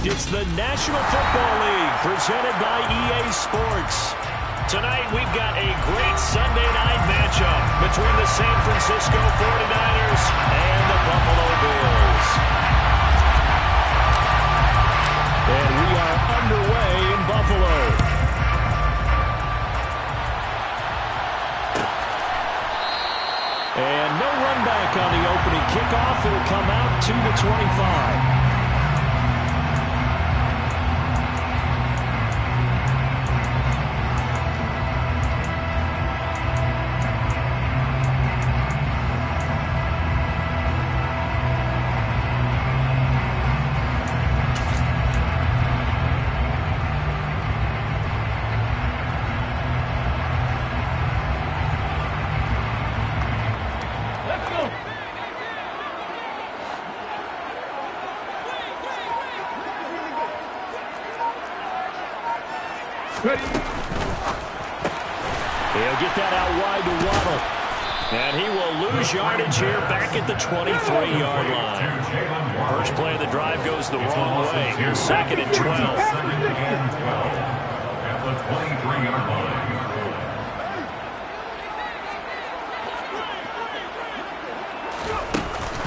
It's the National Football League presented by EA Sports. Tonight we've got a great Sunday night matchup between the San Francisco 49ers and the Buffalo Bills. And we are underway in Buffalo. And no run back on the opening kickoff. It'll come out to the 25. He'll get that out wide to Waddle. And he will lose yardage here back at the 23-yard line. First play of the drive goes the wrong way. Here's 2nd and 12. At the 23-yard line.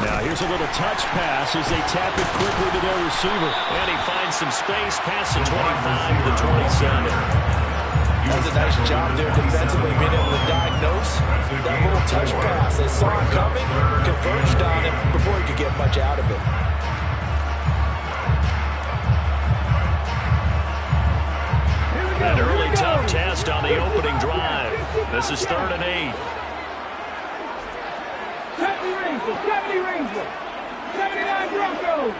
Now here's a little touch pass as they tap it quickly to their receiver. And he finds some space past the 25 to the 27. That's a nice job there defensively, being able to diagnose that little touch pass. They saw it coming, converged on him before he could get much out of it. An early tough test on the opening drive. This is 3rd and 8. 70 Rangers, 79 Broncos.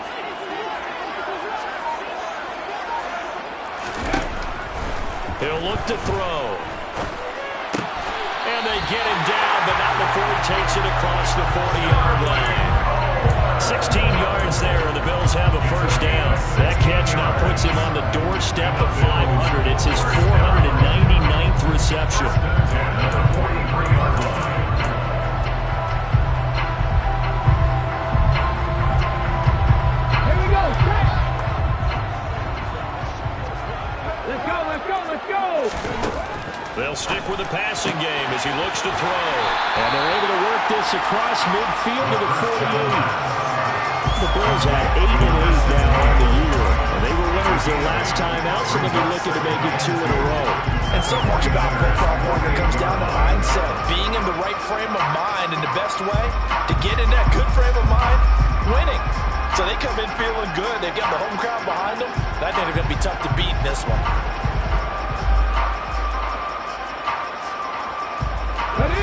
He'll look to throw. And they get him down, but not before he takes it across the 40-yard line. 16 yards there, and the Bills have a first down. That catch now puts him on the doorstep of 500. It's his 499th reception. Here we go. Let's go. They'll stick with the passing game as he looks to throw. And they're able to work this across midfield to the 48. The Bills had 8 and 8 now on the year. And they were winners their last time out, so they'll be looking to make it 2 in a row. And so much about football, Morgan, comes down to mindset. Being in the right frame of mind, and the best way to get in that good frame of mind, winning. So they come in feeling good. They got the home crowd behind them. I think they're going to be tough to beat in this one. Ready?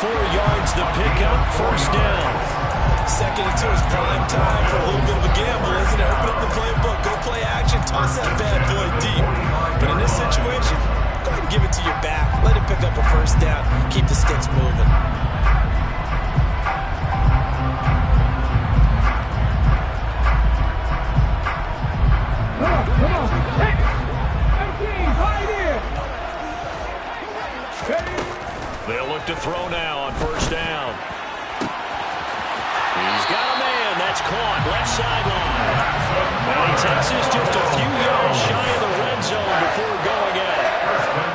4 yards the pickup, first down. 2nd and 2 is prime time for a little bit of a gamble, isn't it? Open up the playbook, go play action, toss that bad boy deep. But in this situation, go ahead and give it to your back. Let him pick up a first down. Keep the sticks moving. Come on. Hey, 13, right here. Ready? They'll look to throw now on first down. He's got a man. That's caught. Left sideline. And he takes us just a few yards shy of the red zone before going at it.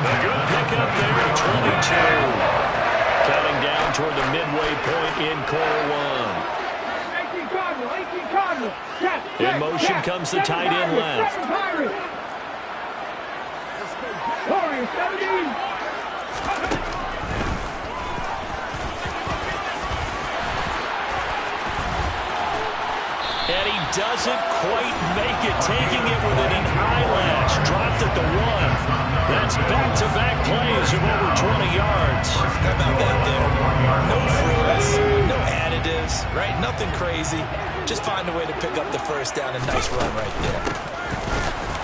A good pickup there at 22. Counting down toward the midway point in quarter one. 18 Cardinal. In motion comes the tight end left. Warriors, 17. And he doesn't quite make it, taking it with an eyelash. Dropped at the 1. That's back-to-back plays of over 20 yards. How about that there? No frills, no additives, right? Nothing crazy. Just find a way to pick up the first down. A nice run right there.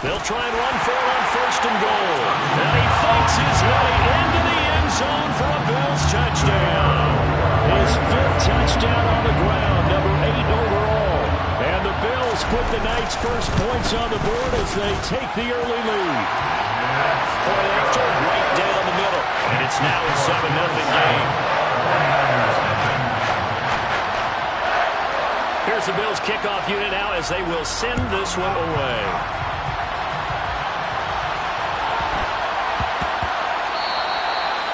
They'll try and run for it on first and goal. And he fights his way into the end zone for a Bills touchdown. His 5th touchdown on the ground, number 8 overall. And the Bills put the night's first points on the board as they take the early lead. Point after, right down the middle. And it's now a 7-0 game. Here's the Bills kickoff unit now as they will send this one away.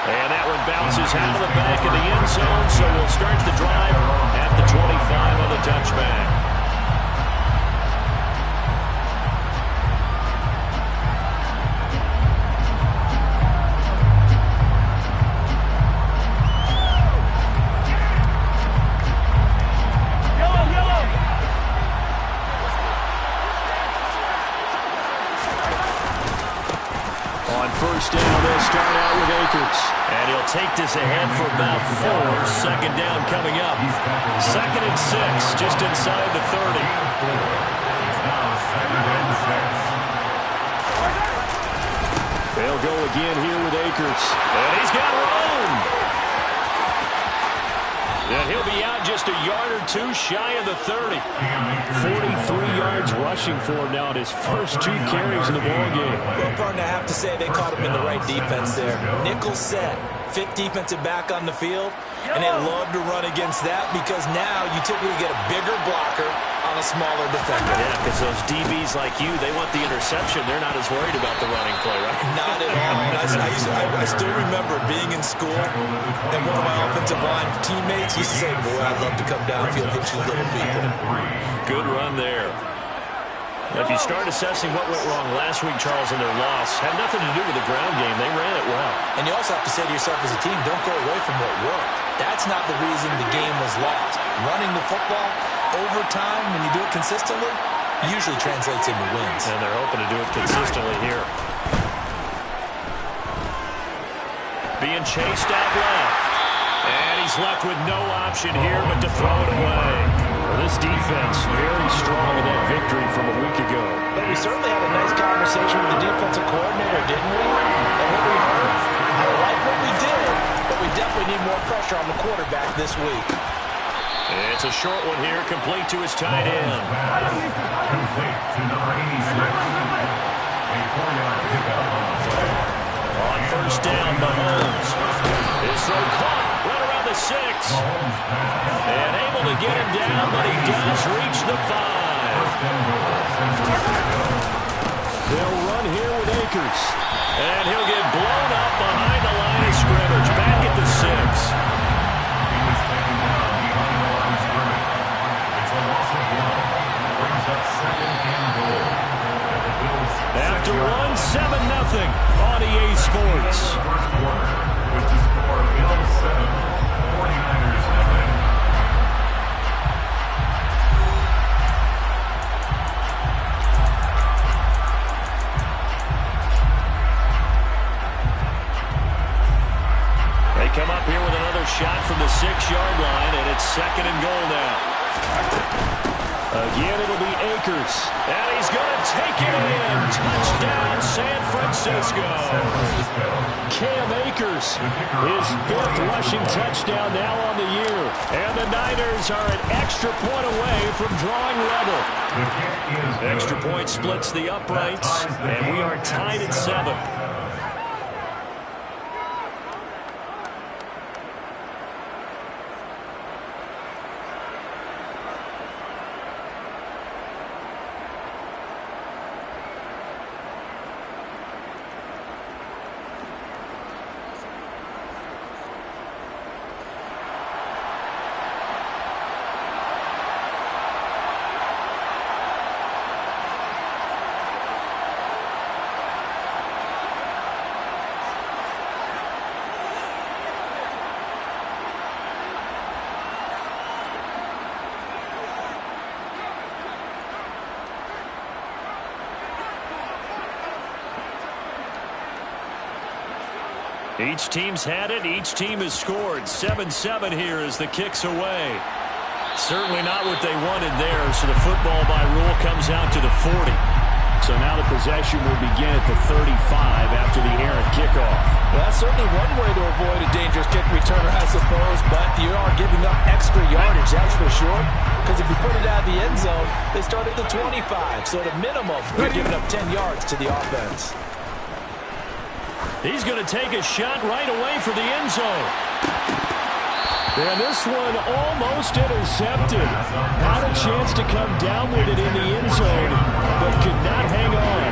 And that one bounces out of the back of the end zone, so we'll start the drive at the 25 on the touchback. First down, they'll start out with Akers. And he'll take this ahead for about 4. Second down coming up. 2nd and 6, just inside the 30. They'll go again here with Akers. And he's got room. And he'll be out just a yard or two shy of the 30. 43 yards rushing for him now at his first 2 carries in the ballgame. Well, partner, I have to say they caught him in the right defense there. Nickel set, 5th defensive back on the field, and they love to run against that because now you typically get a bigger blocker on a smaller defender. Yeah, because those DBs like you, they want the interception. They're not as worried about the running play, right? Not at all. I still remember being in school, and one of my offensive line teammates used to say, boy, I'd love to come downfield and hit you little people. Good run there. If you start assessing what went wrong last week, Charles, in their loss, had nothing to do with the ground game. They ran it well. And you also have to say to yourself as a team, don't go away from what worked. That's not the reason the game was lost. Running the football over time, when you do it consistently, usually translates into wins. And they're hoping to do it consistently here. Being chased out left. And he's left with no option here but to throw it away. Well, this defense very strong in that victory from a week ago. But we certainly had a nice conversation with the defensive coordinator, didn't we? And what we heard, I like what we did, but we definitely need more pressure on the quarterback this week. It's a short one here, complete to his tight end. Complete to number 86. A 4-yard pickup on the play. On first down, Mahomes. His throw caught right around the 6. And able to get him down, but he does reach the 5. They'll run here with Akers. And he'll get blown up behind the line of scrimmage. Back at the 6. He was taken down behind the line of scrimmage. It's a loss of 1. Brings up 2nd and goal. After one, 7-0 on EA Sports. First quarter, with the score Bills 7, 49ers nothing. They come up here with another shot from the 6-yard line, and it's 2nd and goal now. Again, it'll be Akers. And he's going to take it in. Touchdown, San Francisco. Cam Akers, his 5th rushing touchdown now on the year. And the Niners are an extra point away from drawing level. Extra point splits the uprights, and we are tied at 7. Each team's had it. Each team has scored. 7-7 here as the kick's away. Certainly not what they wanted there, so the football by rule comes out to the 40. So now the possession will begin at the 35 after the errant kickoff. Well, that's certainly one way to avoid a dangerous kick returner, I suppose, but you are giving up extra yardage, that's for sure. Because if you put it out of the end zone, they start at the 25. So at a minimum, you're giving up 10 yards to the offense. He's going to take a shot right away for the end zone. And this one almost intercepted. Had a chance to come down with it in the end zone, but could not hang on.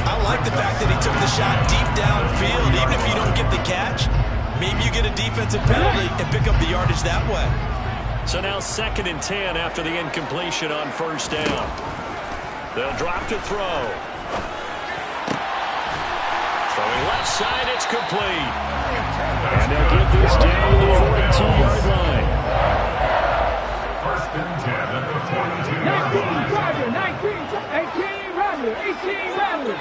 I like the fact that he took the shot deep downfield. Even if you don't get the catch, maybe you get a defensive penalty and pick up the yardage that way. So now 2nd and 10 after the incompletion on first down. They'll drop to throw. Throwing left side, it's complete. And they'll get this down to the 42-yard line. 1st and 10 at the 42-yard line. 18 Rattler, 18 Rattler.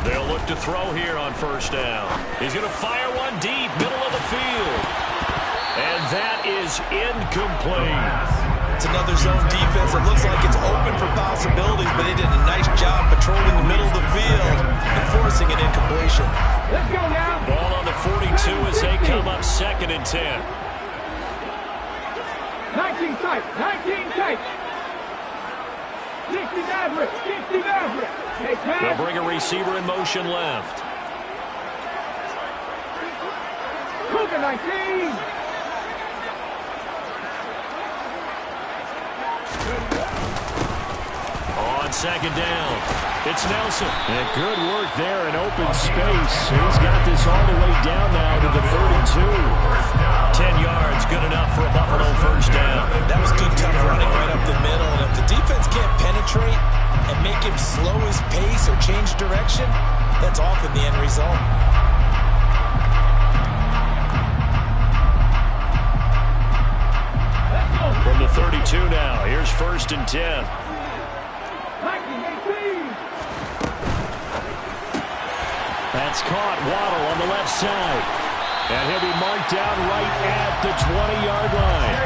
They'll look to throw here on first down. He's going to fire one deep, middle of the field. And that is incomplete. It's another zone defense. It looks like it's open for possibilities, but they did a nice job patrolling the middle of the field and forcing an incompletion. Let's go now. Ball on the 42 as they come up 6 second and 10. 19 tight. 19 tight. 60 Maverick. 60 Maverick. Hey, They'll bring a receiver in motion left. Cougar 19. On second down, it's Nelson. And good work there in open space. He's got this all the way down now to the 32. 10 yards, good enough for a Buffalo first down. That was good tough running right up the middle. And if the defense can't penetrate and make him slow his pace or change direction, that's often the end result. From the 32 now, here's first and 10. That's caught. Waddle on the left side. And he'll be marked down right at the 20-yard line.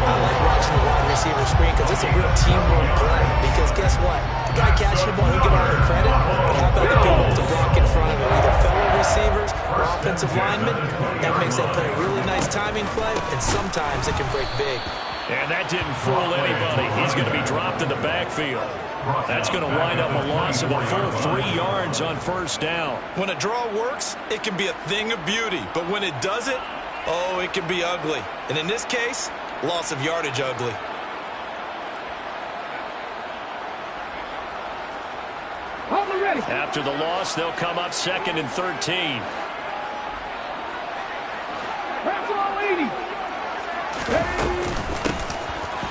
I like watching the wide receiver screen because it's a real teamwork play. Because guess what? The guy catching the ball, he'll get all the credit. But how about the people to block in front of him? Either fellow receivers or offensive linemen. That makes that play a really nice timing play. And sometimes it can break big. And that didn't fool anybody. He's going to be dropped in the backfield. That's going to wind up a loss of a full 3 yards on first down. When a draw works, it can be a thing of beauty. But when it doesn't, oh, it can be ugly. And in this case, loss of yardage ugly. After the loss, they'll come up second and 13.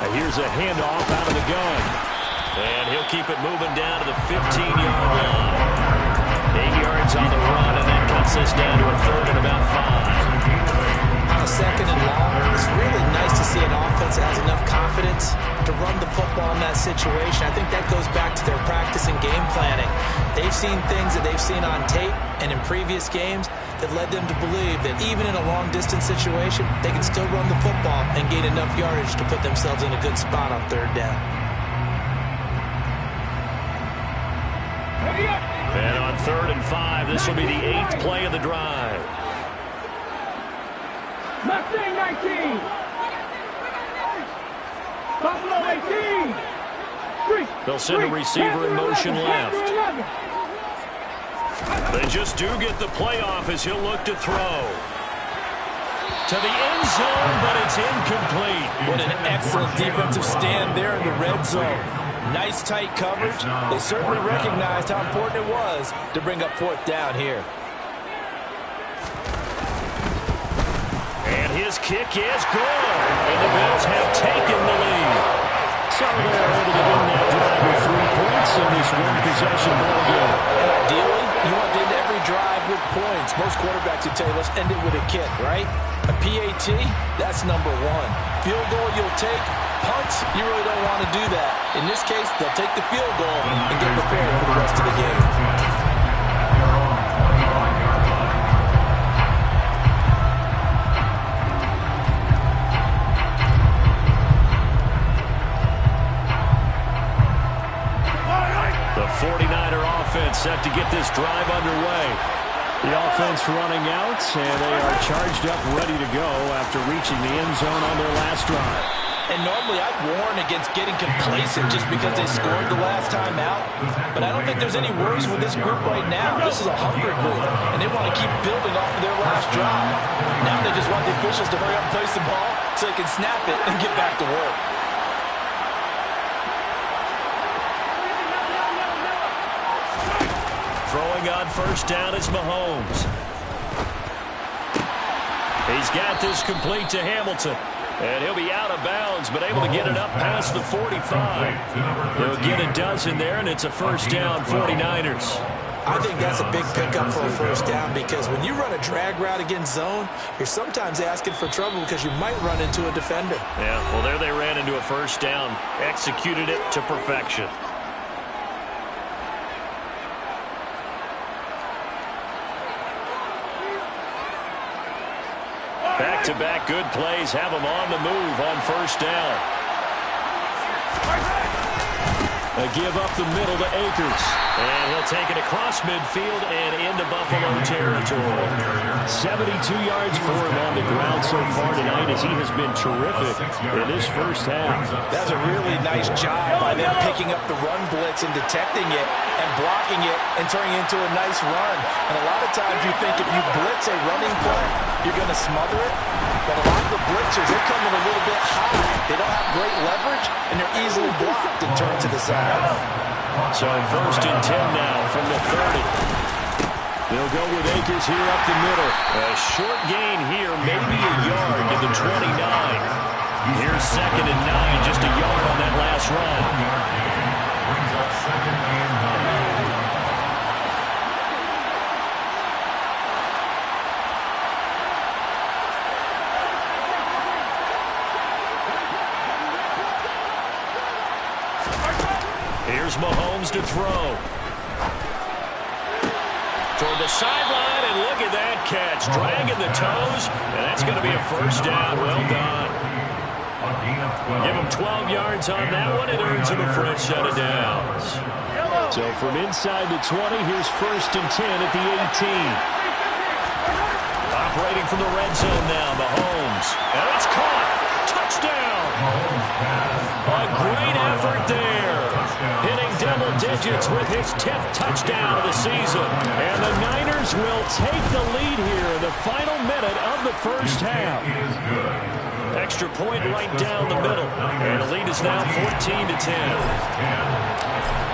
And here's a handoff out of the gun. And he'll keep it moving down to the 15-yard line. 8 yards on the run, and that cuts us down to a third and about 5. On a second and long, it's really nice to see an offense that has enough confidence to run the football in that situation. I think that goes back to their practice and game planning. They've seen things that they've seen on tape and in previous games that led them to believe that even in a long-distance situation, they can still run the football and gain enough yardage to put themselves in a good spot on third down. And on 3rd and 5, this will be the 8th play of the drive. Mustang 19. Buffalo 18. They'll send a receiver in motion left. They just do get the playoff as he'll look to throw. To the end zone, but it's incomplete. What an excellent defensive stand there in the red zone. Nice tight coverage. They certainly recognized how important it was to bring up 4th down here. And his kick is good. And the Bills have taken the lead. So they're able to win that drive with 3 points in this one-possession ball game. And ideally, you want to end every drive with points. Most quarterbacks would tell you, let's end it with a kick, right? A PAT, that's number 1. Field goal you'll take. Punts, you really don't want to do that. In this case, they'll take the field goal and get prepared for the rest of the game. The 49er offense set to get this drive underway. The offense running out, and they are charged up, ready to go after reaching the end zone on their last drive. And normally I'd warn against getting complacent just because they scored the last time out. But I don't think there's any worries with this group right now. This is a hungry group, and they want to keep building off of their last drive. Now they just want the officials to hurry up and place the ball so they can snap it and get back to work. Throwing on first down is Mahomes. He's got this complete to Hamilton. And he'll be out of bounds, but able to get it up past the 45. He'll get a dozen there, and it's a first down, 49ers. I think that's a big pickup for a first down because when you run a drag route against zone, you're sometimes asking for trouble because you might run into a defender. Yeah, well, there they ran into a first down, executed it to perfection. Back-to-back good plays have them on the move on first down. A give up the middle to Akers. And he'll take it across midfield and into Buffalo territory. 72 yards for him on the ground so far tonight as he has been terrific in this first half. That's a really nice job by them picking up the run blitz and detecting it and blocking it and turning it into a nice run. And a lot of times you think if you blitz a running play, you're going to smother it. But a lot of the blitzers, they're coming a little bit high. They don't have great leverage, and they're easily blocked and turned to the side. So 1st and 10 now from the 30. They'll go with Akers here up the middle. A short gain here, maybe a yard to the 29. Here's 2nd and 9, just a yard on that last run. Brings up 2nd and 9. Here's Mahomes to throw. Toward the sideline, and look at that catch. Dragging the toes, and that's going to be a first down. Well done. Give him 12 yards on that one. It earns him a fresh set of downs. So from inside the 20, here's 1st and 10 at the 18. Operating from the red zone now, Mahomes. And it's caught. Touchdown. A great effort there. Hitting double digits with his 10th touchdown of the season. And the Niners will take the lead here in the final minute of the first half. Extra point right down the middle. And the lead is now 14-10.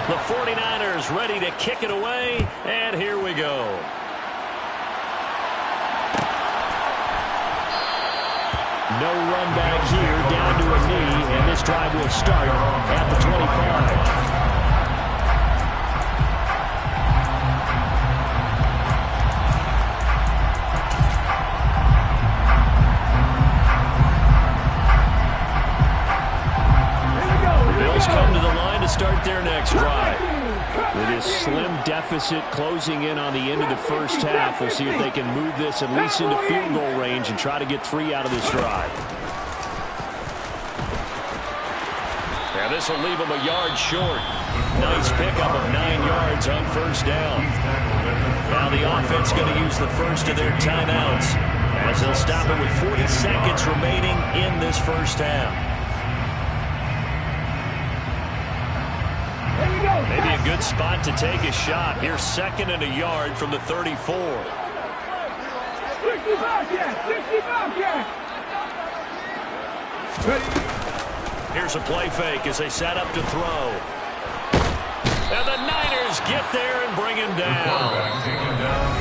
The 49ers ready to kick it away. And here we go. No run back here, down to a knee, and this drive will start at the 25. Come to the line to start their next drive. With this slim deficit closing in on the end of the first half, we'll see if they can move this at least into field goal range and try to get 3 out of this drive. Now this will leave them a yard short. Nice pickup of 9 yards on first down. Now the offense going to use the first of their timeouts as they'll stop it with 40 seconds remaining in this first half. Maybe a good spot to take a shot. Here's 2nd and a yard from the 34. 60 Bobcat! Here's a play fake as they set up to throw. And the Niners get there and bring him down.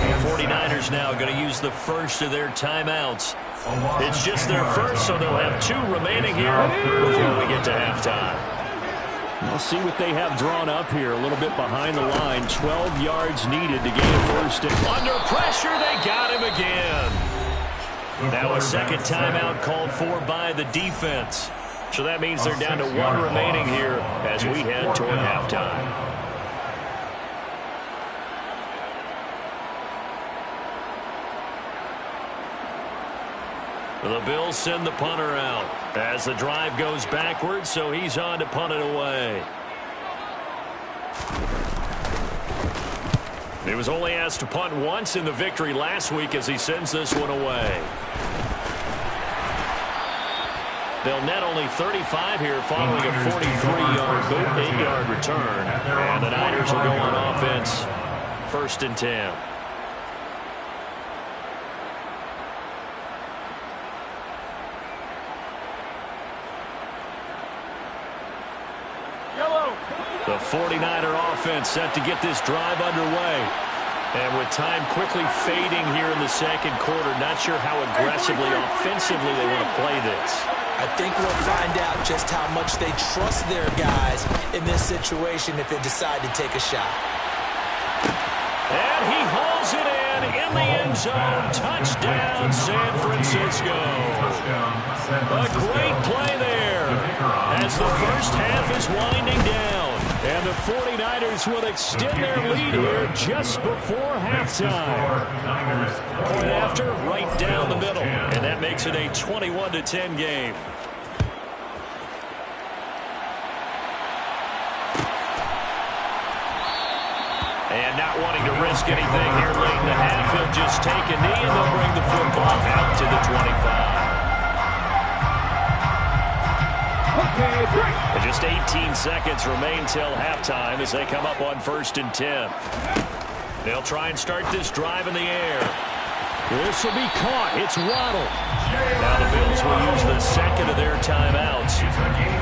The 49ers now going to use the first of their timeouts. It's just their first, so they'll have 2 remaining here before we get to halftime. We'll see what they have drawn up here. A little bit behind the line. 12 yards needed to gain first. Under pressure, they got him again. Now a second timeout called for by the defense. So that means they're down to 1 remaining here as we head toward halftime. The Bills send the punter out as the drive goes backwards, so he's on to punt it away. He was only asked to punt once in the victory last week as he sends this one away. They'll net only 35 here following a 43-yard, 8-yard return. And the Niners will go on offense, 1st and 10. The 49er offense set to get this drive underway. And with time quickly fading here in the second quarter, not sure how aggressively, offensively they want to play this. I think we'll find out just how much they trust their guys in this situation if they decide to take a shot. And he hauls it in the end zone. Touchdown, San Francisco. A great play there as the first half is winding down. And the 49ers will extend their lead here just before halftime. Point after, right down the middle. And that makes it a 21-10 game. And not wanting to risk anything here late in the half, he'll just take a knee and they'll bring the football out to the 25. And just 18 seconds remain till halftime as they come up on 1st and 10. They'll try and start this drive in the air. This will be caught. It's Waddle. Now the Bills will use the second of their timeouts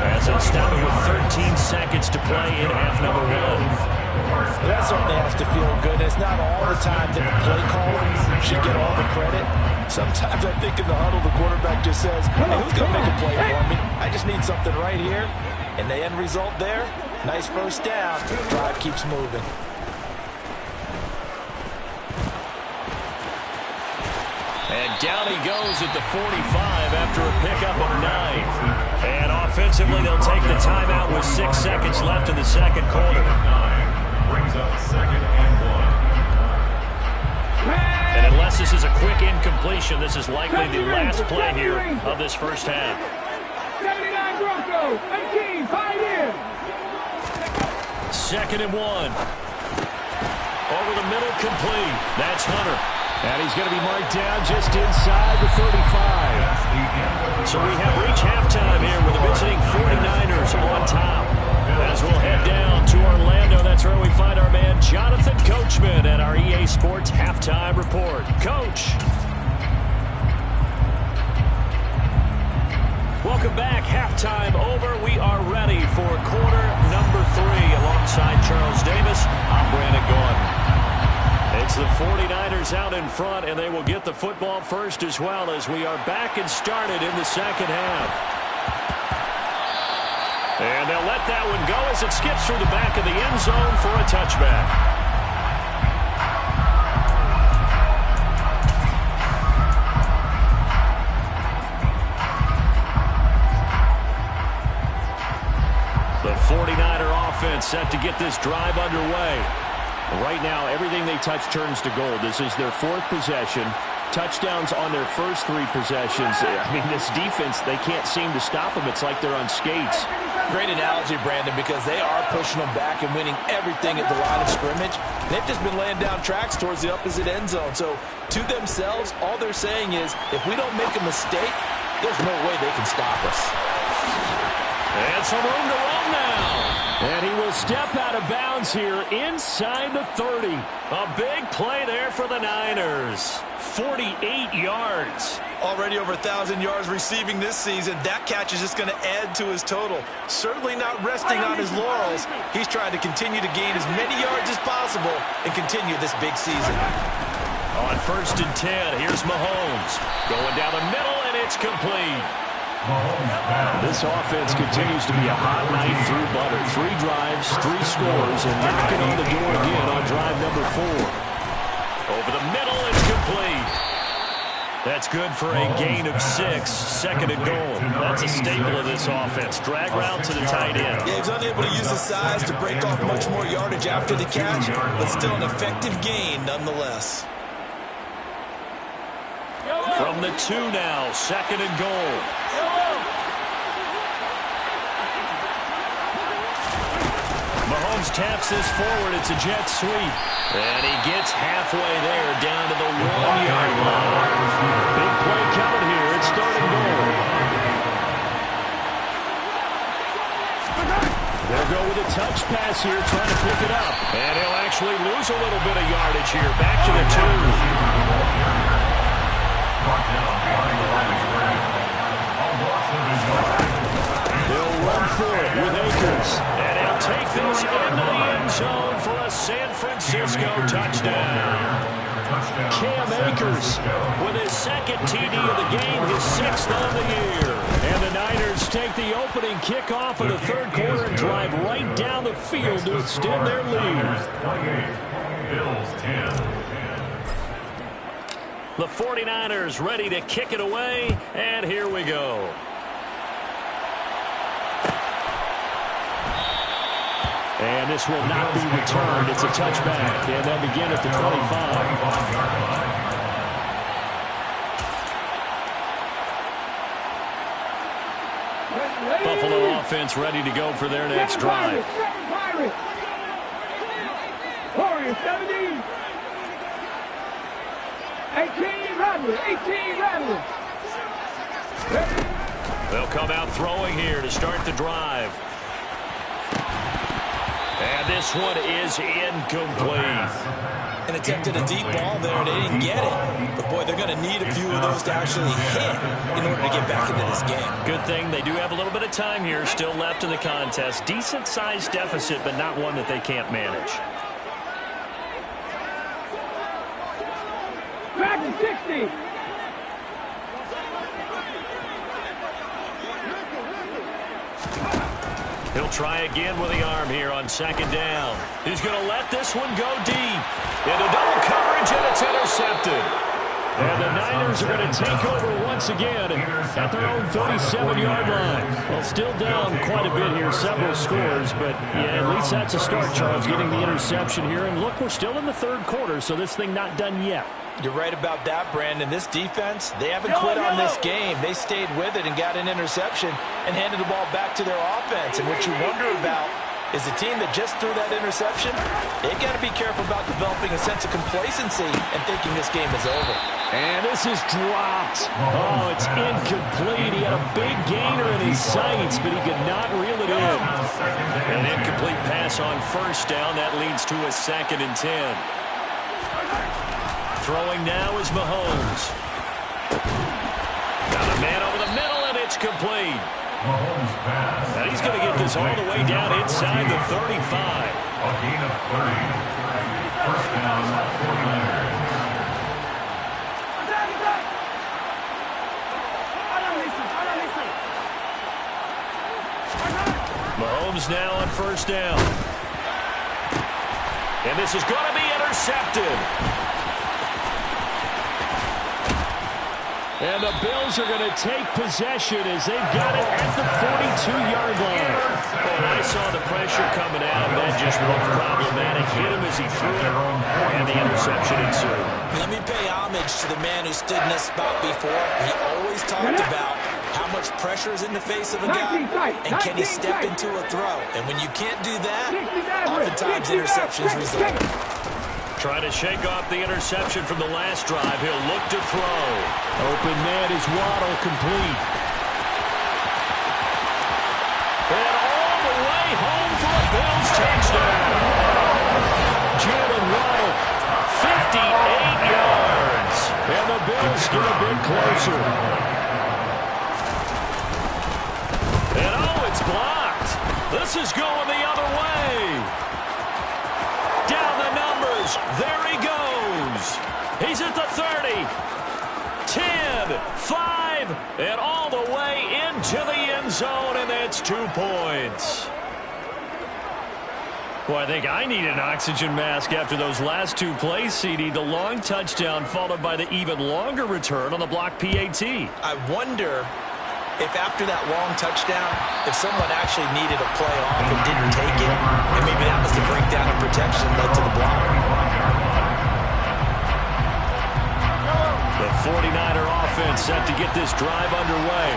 as it's down with 13 seconds to play in half number 1. That certainly has to feel good. It's not all the time that the play caller should get all the credit. Sometimes I think in the huddle, the quarterback just says, hey, who's going to make a play for me? I just need something right here. And the end result there, nice first down. Drive keeps moving. And down he goes at the 45 after a pickup of 9. And offensively, they'll take the timeout with 6 seconds left in the second quarter. Brings up 2nd and 1. And unless this is a quick incompletion, this is likely the last play here of this first half. 79 Broncos, 18, 5 in. 2nd and 1. Over the middle, complete. That's Hunter. And he's going to be marked down just inside the 35. So we have reached halftime here with the visiting 49ers on top. As we'll head down to Orlando, that's where we find our man Jonathan Coachman at our EA Sports Halftime Report. Coach. Welcome back. Halftime over. We are ready for quarter number 3 alongside Charles Davis. I'm Brandon Gaudin. It's the 49ers out in front, and they will get the football first as well as we are back and started in the second half. And they'll let that one go as it skips through the back of the end zone for a touchback. The 49er offense set to get this drive underway. Right now, everything they touch turns to gold. This is their 4th possession. Touchdowns on their first 3 possessions. I mean, this defense, they can't seem to stop them. It's like they're on skates. Great analogy, Brandon, because they are pushing them back and winning everything at the line of scrimmage. They've just been laying down tracks towards the opposite end zone. So, to themselves, all they're saying is, if we don't make a mistake, there's no way they can stop us. And some room to run now. And he will step out of bounds here inside the 30. A big play there for the Niners. 48 yards. Already over 1,000 yards receiving this season. That catch is just going to add to his total. Certainly not resting on his laurels. He's trying to continue to gain as many yards as possible and continue this big season. On 1st and 10, here's Mahomes. Going down the middle, and it's complete. This offense continues to be a hot knife through butter. 3 drives, 3 scores, and knocking on the door again on drive number 4. Over the middle, it's complete. That's good for a gain of 6. 2nd and goal. That's a staple of this offense. Drag route to the tight end. Yeah, he's unable to use his size to break off much more yardage after the catch, but still an effective gain nonetheless. From the 2 now, 2nd and goal. Mahomes taps this forward. It's a jet sweep. And he gets halfway there down to the 1-yard line. Big play coming here. It's 3rd and goal. They'll go with a touch pass here, trying to pick it up. And he'll actually lose a little bit of yardage here. Back to the 2. They'll run for it with Akers. And he'll take this into the end zone for a San Francisco touchdown. Cam Akers with his 2nd TD of the game, his 6th of the year. And the Niners take the opening kickoff of the 3rd quarter and drive right down the field to extend their lead. Bills 10. The 49ers ready to kick it away, and here we go. And this will not be returned. It's a touchback, and they'll begin at the 25. Buffalo offense ready to go for their next drive. here, 17. 18, Rattler. 18, Rattler. They'll come out throwing here to start the drive. And this one is incomplete. And attempted a deep ball there, and they didn't get it. But, boy, they're going to need a few of those to actually hit in order to get back into this game. Good thing they do have a little bit of time here still left in the contest. Decent-sized deficit, but not one that they can't manage. Back to 60. He'll try again with the arm here on second down. He's going to let this one go deep. Into double coverage, and it's intercepted. And the Niners are going to take over once again at their own 37-yard line. Well, still down quite a bit here, several scores, but yeah, at least that's a start, Charles, getting the interception here. And look, we're still in the third quarter, so this thing not done yet. You're right about that, Brandon. This defense, they haven't quit on this game. They stayed with it and got an interception and handed the ball back to their offense. And what you wonder about is a team that just threw that interception, they got to be careful about developing a sense of complacency and thinking this game is over. And this is dropped. Oh, it's incomplete. He had a big gainer in his sights, but he could not reel it in. An incomplete pass on first down. That leads to a 2nd and 10. Throwing now is Mahomes. Got a man over the middle, and it's complete. Mahomes pass. Now he's going to get this all the way down inside the 35. A gain of 30. First down, 49ers. Mahomes now on first down. And this is going to be intercepted. And the Bills are going to take possession as they've got it at the 42-yard line. And I saw the pressure coming out. That just looked problematic. Hit him as he threw it, and the interception ensued. Let me pay homage to the man who stood in this spot before. He always talked about how much pressure is in the face of a guy, and can he step into a throw. And when you can't do that, oftentimes interceptions result. Trying to shake off the interception from the last drive. He'll look to throw. Open man is Waddle, complete. And all the way home for a Bills touchdown. Jalen Waddle, 58 yards. And the Bills get a bit closer. And oh, it's blocked. This is going the other way. Down the numbers. There he goes. He's at the 30. 10, 5, and all the way into the end zone, and that's 2 points. Well, I think I need an oxygen mask after those last 2 plays, CD. The long touchdown followed by the even longer return on the block PAT. I wonder if after that long touchdown, if someone actually needed a play off and didn't take it, and maybe that was the breakdown in protection led to the block. The 49er offense set to get this drive underway.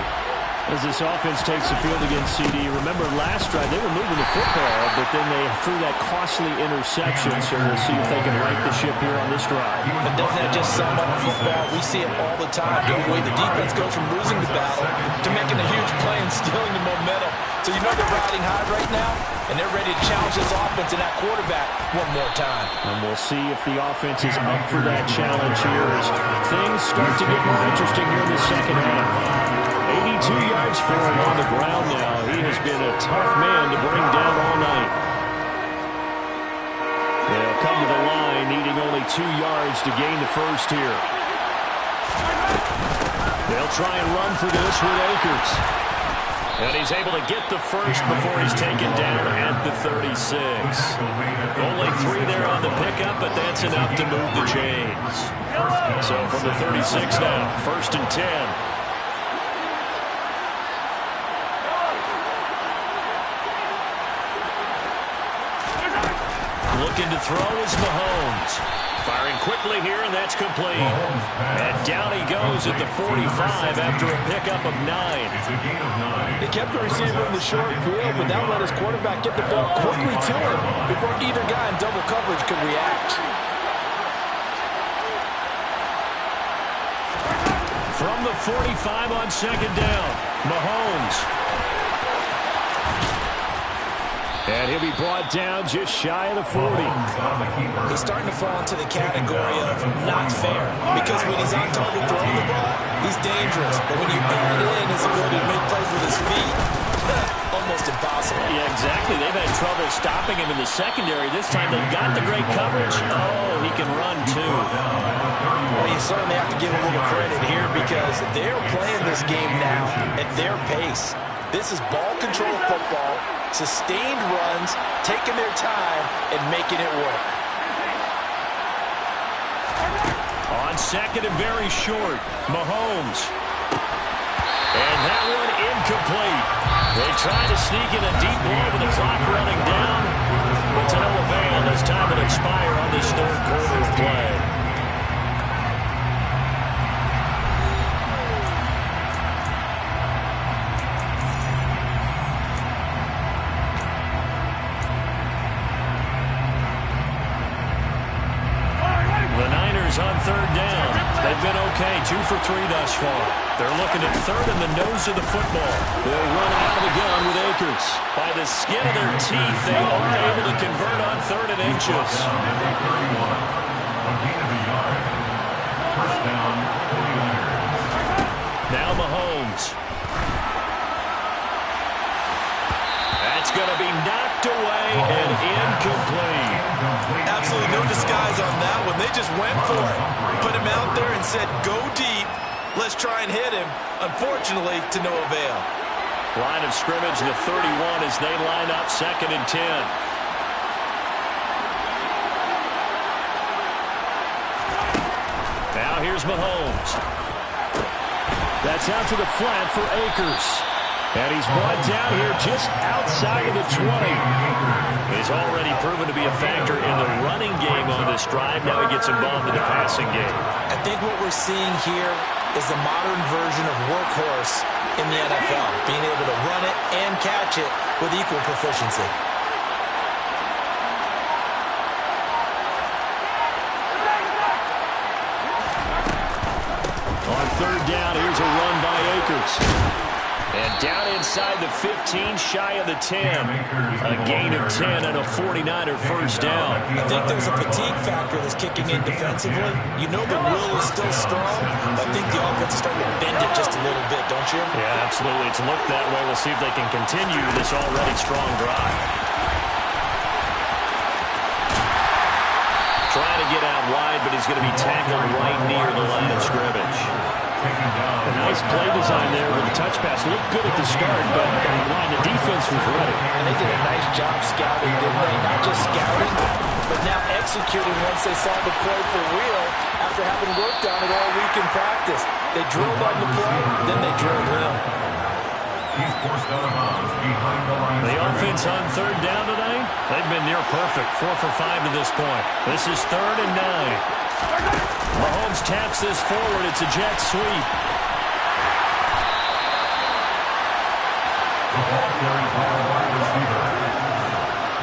As this offense takes the field against CD, remember last drive they were moving the football, but then they threw that costly interception, so we'll see if they can right the ship here on this drive. But doesn't that just sum up football? We see it all the time, don't we? The defense goes from losing the battle to making a huge play and stealing the momentum. So you know they're riding high right now, and they're ready to challenge this offense and that quarterback one more time. And we'll see if the offense is up for that challenge here as things start to get more interesting here in the second half. 82 yards for him on the ground now. He has been a tough man to bring down all night. They'll come to the line, needing only 2 yards to gain the first here. They'll try and run for this with Akers. And he's able to get the first before he's taken down at the 36. Only 3 there on the pickup, but that's enough to move the chains. So from the 36 now, 1st and 10. Looking to throw is Mahomes. Firing quickly here, and that's complete. And down he goes at the 45 after a pickup of 9. It's a gain of 9. They kept the receiver in the short field, but that let his quarterback get the ball quickly to him before either guy in double coverage could react. From the 45 on second down, Mahomes. And he'll be brought down just shy of the 40. He's starting to fall into the category of not fair, because when he's on target throwing the ball, he's dangerous. But when you add in his ability to make plays with his feet, almost impossible. Yeah, exactly. They've had trouble stopping him in the secondary. This time they've got the great coverage. Oh, he can run too. Well, you certainly have to give a little credit here because they're playing this game now at their pace. This is ball control football, sustained runs, taking their time, and making it work. On second and very short, Mahomes. And that one incomplete. They try to sneak in a deep ball with the clock running down. But to no avail as time will expire on this third quarter of play. On third down. They've been okay, 2 for 3 thus far. They're looking at third in the nose of the football. They'll run out of the gun with Akers. By the skin of their teeth, they are able to convert on 3rd and inches. First down, 49ers. Now Mahomes. That's going to be knocked away and incomplete. Absolutely no disguise on that one. They just went for it. Put him out there and said, go deep. Let's try and hit him. Unfortunately, to no avail. Line of scrimmage, the 31 as they line up 2nd and 10. Now here's Mahomes. That's out to the flat for Akers. And he's brought down here just outside of the 20. He's already proven to be a factor in the running game on this drive. Now he gets involved in the passing game. I think what we're seeing here is the modern version of workhorse in the NFL, being able to run it and catch it with equal proficiency. On third down, here's a run by Akers. And down inside the 15, shy of the 10. A gain of 10 and a 49er first down. I think there's a fatigue factor that's kicking in defensively. You know the will is still strong, but I think the offense is starting to bend it just a little bit, don't you? Yeah, absolutely. It's looked that way. We'll see if they can continue this already strong drive. Trying to get out wide, but he's going to be tackled right near the line of scrimmage. A nice play design there with the touch pass. Looked good at the start, but the defense was ready. And they did a nice job scouting, didn't they? Not just scouting, but now executing once they saw the play for real after having worked on it all week in practice. They drilled on the play, then they drilled him. He's forced out of bounds behind the line. The offense on third down today, they've been near perfect. 4 for 5 to this point. This is 3rd and 9. Mahomes taps this forward. It's a jet sweep. The ball carried by a wide receiver.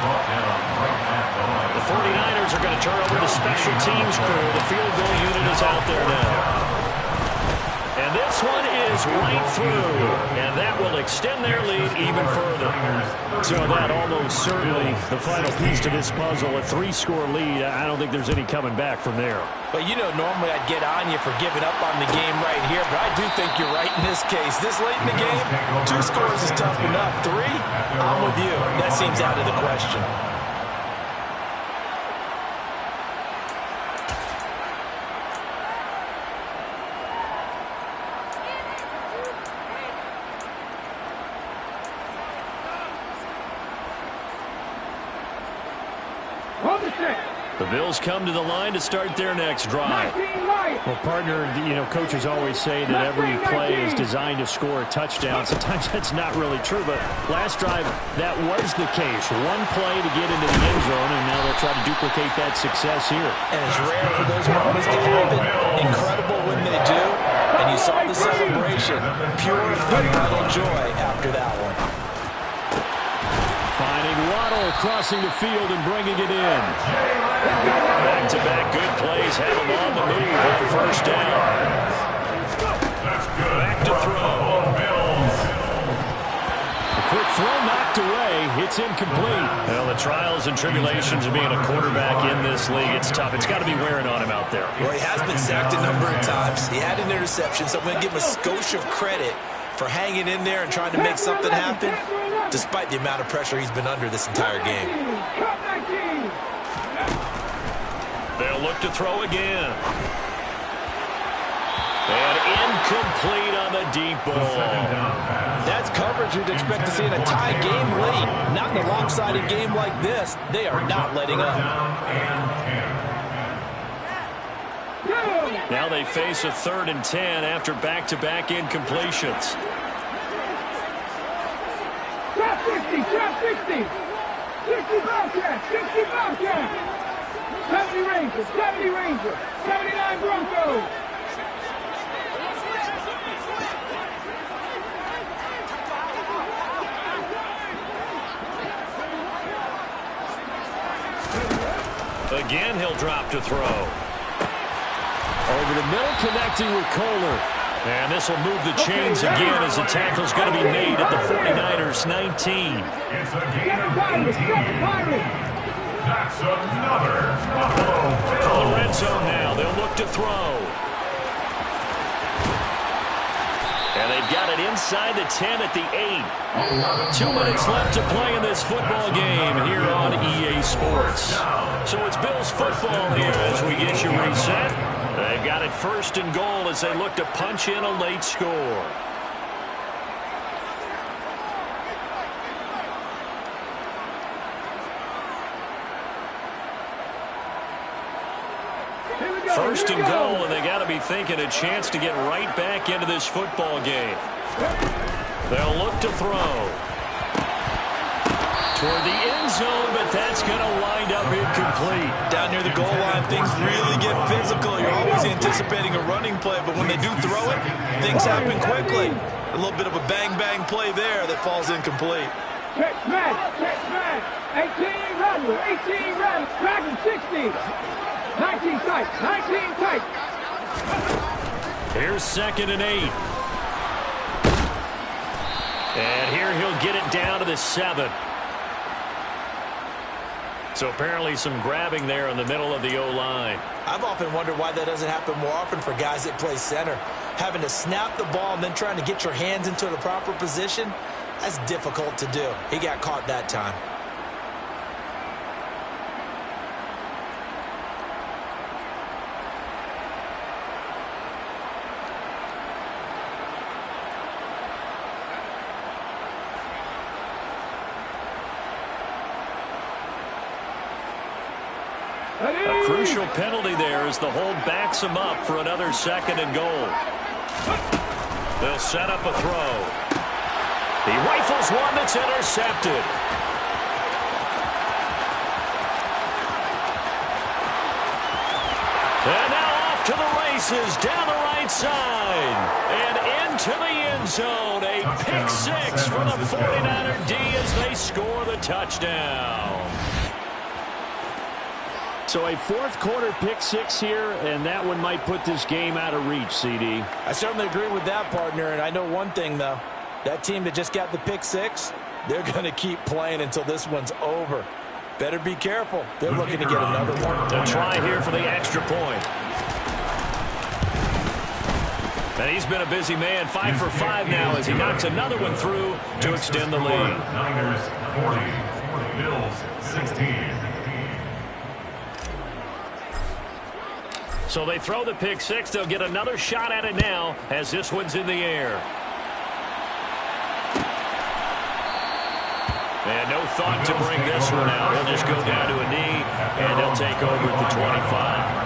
Brought down right at the line. The 49ers are going to turn over the special teams crew. The field goal unit is out there now. And this one is right through. And that will extend their lead even further. So that almost certainly the final piece to this puzzle. A 3-score lead. I don't think there's any coming back from there. But you know, normally I'd get on you for giving up on the game right here, but I do think you're right in this case. This late in the game, 2 scores is tough enough. 3, I'm with you. That seems out of the question. Hold the stick. The Bills come to the line to start their next drive. Well, partner, coaches always say that every play is designed to score a touchdown. Sometimes that's not really true, but last drive, that was the case. One play to get into the end zone, and now they'll try to duplicate that success here. And it's rare for those moments to happen. Incredible when they do. And you saw the celebration. Pure and joy after that one. Finding Waddle, crossing the field and bringing it in. Back-to-back good plays have him on the move on first down. Back to throw. A quick throw knocked away. It's incomplete. Well, the trials and tribulations of being a quarterback in this league, it's tough. It's got to be wearing on him out there. Well, he has been sacked a number of times. He had an interception, so I'm going to give him a skosh of credit for hanging in there and trying to make something happen, despite the amount of pressure he's been under this entire game. They'll look to throw again. And incomplete on the deep ball. That's coverage you'd expect to see in a tie game late. Not in a lopsided game like this. They are not letting up. Now they face a 3rd and 10 after back-to-back incompletions. Trap 60, trap 60. 60 Bobcats, 60 Bobcats. 70 Rangers, 70 Rangers, 79 Broncos. Again, he'll drop to throw. Over the middle, connecting with Kohler. And this will move the chains again as the tackle's going to be made at the 49ers 19. It's a gain of 18. That's another Buffalo The red zone now. They'll look to throw. And they've got it inside the 10 at the 8. 2 minutes left to play in this football game here on EA Sports. So it's Bills football here as we get you reset. They've got it 1st and goal as they look to punch in a late score. First and goal, and they got to be thinking a chance to get right back into this football game. They'll look to throw. Toward the end zone, but that's going to wind up incomplete. Down near the goal line, things really get physical. You're always anticipating a running play, but when they do throw it, things happen quickly. A little bit of a bang-bang play there that falls incomplete. Check smash, 18 Rattler, 18 Rattler, Dragon 60. 19 tight, 19 tight. Here's 2nd and 8. And here he'll get it down to the 7. So apparently some grabbing there in the middle of the O-line. I've often wondered why that doesn't happen more often for guys that play center. Having to snap the ball and then trying to get your hands into the proper position, that's difficult to do. He got caught that time. A crucial penalty there as the hold backs him up for another 2nd and goal. They'll set up a throw. He rifles one that's intercepted. And now off to the races down the right side and into the end zone. A pick 6 for the 49er D as they score the touchdown. So a 4th quarter pick 6 here, and that one might put this game out of reach, CD. I certainly agree with that, partner, and I know one thing, though. That team that just got the pick 6, they're going to keep playing until this one's over. Better be careful. They're looking to get another one. A try here for the extra point. And he's been a busy man, 5 for 5 now as he knocks another one through to extend the lead. Niners 40, Bills 16. So they throw the pick 6. They'll get another shot at it now as this one's in the air. And no thought to bring this one out. He'll just go down to a knee, and he'll take over at the 25.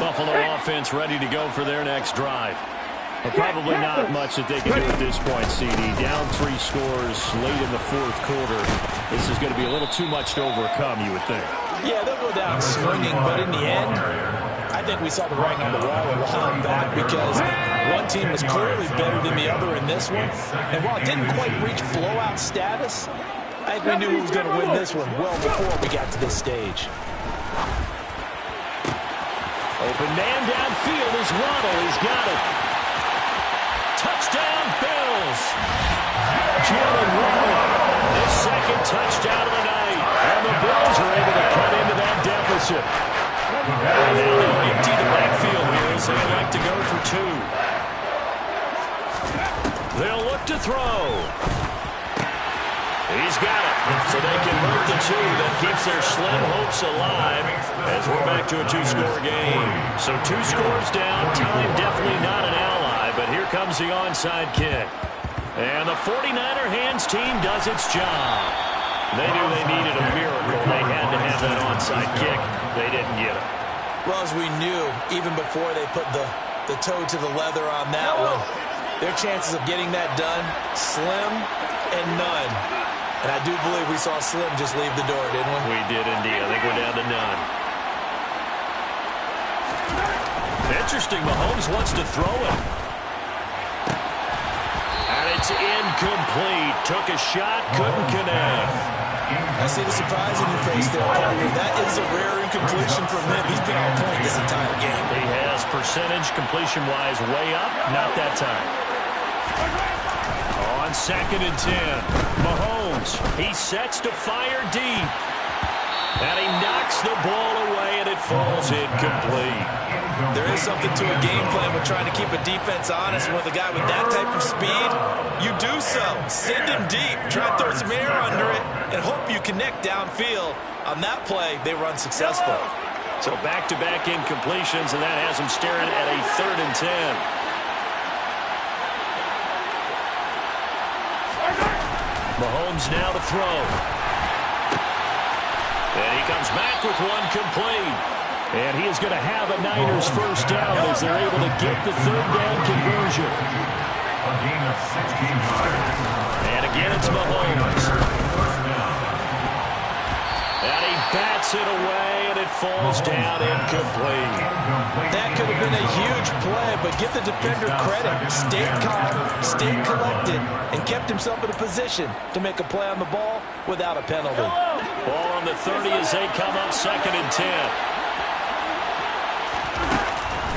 Buffalo offense ready to go for their next drive. But probably not much that they can do at this point, CD. Down 3 scores late in the fourth quarter. This is going to be a little too much to overcome, you would think. Yeah, they'll go down swinging, but in the end, I think we saw the writing on the wall a while back because one team was clearly better than the other in this one. And while it didn't quite reach blowout status, I think we knew who was going to win this one well before we got to this stage. Open man downfield is Waddle. He's got it. Touchdown, Bills. Jalen Waddle, his second touchdown of the night. And the Bills are able to cut into that deficit. And now they'll empty the backfield here as they like to go for 2. They'll look to throw. He's got it. So they convert the 2. That keeps their slim hopes alive as we're back to a 2-score game. So 2 scores down. Time definitely not an ally, but here comes the onside kick. And the 49er hands team does its job. They knew they needed a miracle. They had to have that onside kick. They didn't get it. Well, as we knew, even before they put the toe to the leather on that one, their chances of getting that done, slim and none. And I do believe we saw Slim just leave the door, didn't we? We did indeed. I think we're down to none. Interesting, Mahomes wants to throw it. And it's incomplete. Took a shot, couldn't connect. I see the surprise in your face there, partner. That is a rare incompletion from him. He's been on point this entire game. He has percentage completion-wise way up. Not that time. On 2nd and 10, Mahomes, he sets to fire deep. And he knocks the ball away, and it falls incomplete. There is something to a game plan with trying to keep a defense honest. With a guy with that type of speed, you do so. Send him deep, try to throw some air under it, and hope you connect downfield. On that play, they were unsuccessful. So back-to-back incompletions, and that has him staring at a 3rd and 10. Mahomes now to throw. And he comes back with one complete. And he is going to have a Niners first down as they're able to get the 3rd down conversion. A gain of 16 yards. And again, it's Mahomes. And he bats it away, and it falls down incomplete. That could have been a huge play, but give the defender credit. Stayed calm, stayed collected, and kept himself in a position to make a play on the ball without a penalty. Ball on the 30 as they come up 2nd and 10.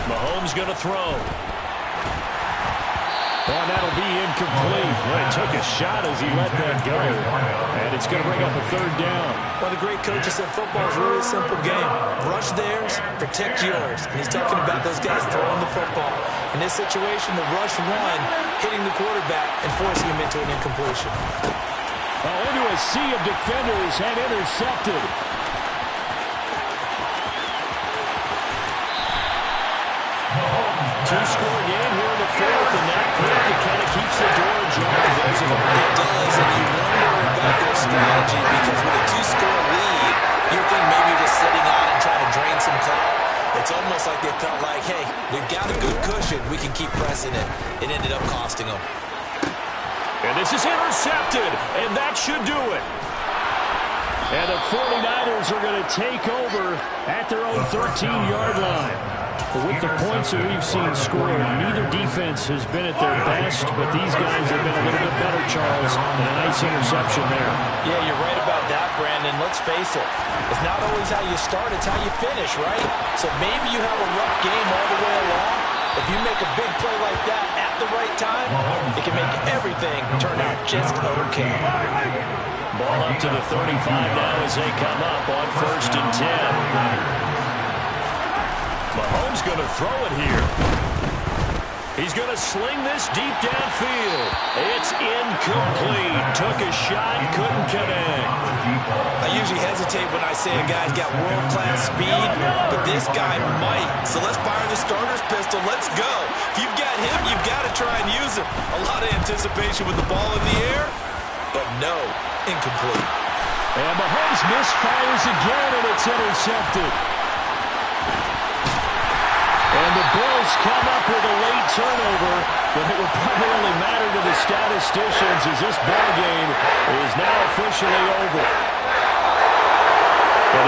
Mahomes going to throw. Oh, that'll be incomplete. Well, he took a shot as he let that go. And it's going to bring up a 3rd down. One of the great coaches said football is really a simple game. Rush theirs, protect yours. And he's talking about those guys throwing the football. In this situation, the rush one, hitting the quarterback and forcing him into an incompletion. Into a sea of defenders and intercepted. Two-score game here in the 4th, and that pick, it kind of keeps the door ajar, doesn't it? It does, and you wonder about their strategy because with a 2-score lead, you think maybe you're just sitting out and trying to drain some clock. It's almost like they felt like, hey, we've got a good cushion. We can keep pressing it. It ended up costing them. And this is intercepted, and that should do it. And the 49ers are going to take over at their own 13-yard line. But with the points that we've seen scored, neither defense has been at their best, but these guys have been a little bit better, Charles, and a nice interception there. Yeah, you're right about that, Brandon. Let's face it. It's not always how you start, it's how you finish, right? So maybe you have a rough game all the way along. If you make a big play like that at the right time, it can make everything turn out just okay. Ball up to the 35 now as they come up on 1st and 10. Mahomes going to throw it here. He's going to sling this deep downfield. It's incomplete. Took a shot, couldn't connect. I usually hesitate hesitate when I say a guy's got world-class speed, but this guy might. So let's fire the starter's pistol. Let's go. If you've got him, you've got to try and use him. A lot of anticipation with the ball in the air, but no, incomplete. And Mahomes misfires again, and it's intercepted. And the Bills come up with a late turnover, but it will primarily matter to the statisticians as this ball game is now officially over.